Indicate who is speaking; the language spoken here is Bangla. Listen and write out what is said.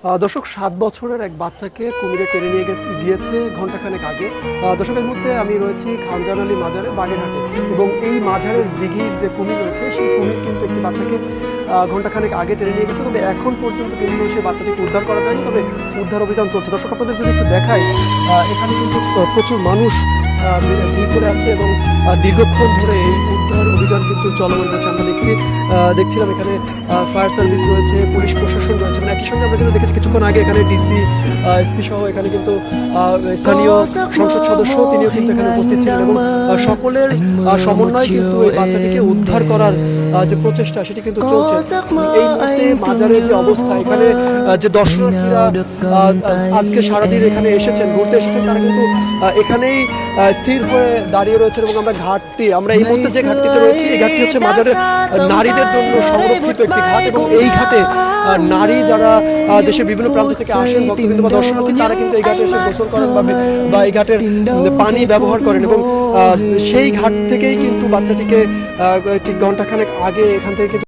Speaker 1: দর্শক ৭ বছরের এক বাচ্চাকে কুমিরে টেনে নিয়ে গিয়েছে ঘণ্টাখানেক আগে। দর্শক এই মুহূর্তে আমি রয়েছি খানজান আলী মাজারে বাগেরহাটে, এবং এই মাজারের দিঘির যে কুমির রয়েছে সেই কুমির কিন্তু একটি বাচ্চাকে ঘণ্টাখানেক আগে টেনে নিয়ে গেছে। তবে এখন পর্যন্ত কিন্তু সেই বাচ্চাটিকে উদ্ধার করা যায়নি, তবে উদ্ধার অভিযান চলছে। দর্শক আপনাদের যদি একটু দেখাই, এখানে কিন্তু প্রচুর মানুষ ভিড় করে আছে এবং দীর্ঘক্ষণ ধরে এই উদ্ধার অভিযান কিন্তু চলমান রয়েছে। আমরা দেখছিলাম এখানে ফায়ার সার্ভিস রয়েছে, পুলিশ প্রশাসন রয়েছে, মানে একই সঙ্গে আমরা কিন্তু দেখেছি কিছুক্ষণ আগে এখানে ডিসি এসপি সহ এখানে কিন্তু স্থানীয় সংসদ সদস্য তিনিও কিন্তু এখানে উপস্থিত ছিলেন, এবং সকলের সমন্বয়ে কিন্তু এই বাচ্চাটিকে উদ্ধার করার যে প্রচেষ্টা সেটি কিন্তু চলছে। এই মুহূর্তে মাজারের যে অবস্থা, এখানে যে দর্শনার্থীরা আজকে সারাদিন এখানে এসেছেন, ঘুরতে এসেছেন, তারা কিন্তু এখানেই স্থির হয়ে দাঁড়িয়ে রয়েছেন। এবং আমরা এই মুহূর্তে যে ঘাটটিতে রয়েছি, এই ঘাটটি হচ্ছে মাজারের নারীদের জন্য সংরক্ষিত একটি ঘাট, এবং এই ঘাটে নারী যারা দেশের বিভিন্ন প্রান্ত থেকে আসেন, ভক্তবৃন্দ বা দর্শনার্থী, তারা কিন্তু এই ঘাটে এসে গোসল করেন বা এই ঘাটের পানি ব্যবহার করেন। এবং সেই ঘাট থেকেই কিন্তু বাচ্চাটিকে ঠিক ঘণ্টাখানেক আগে এখান থেকে কিন্তু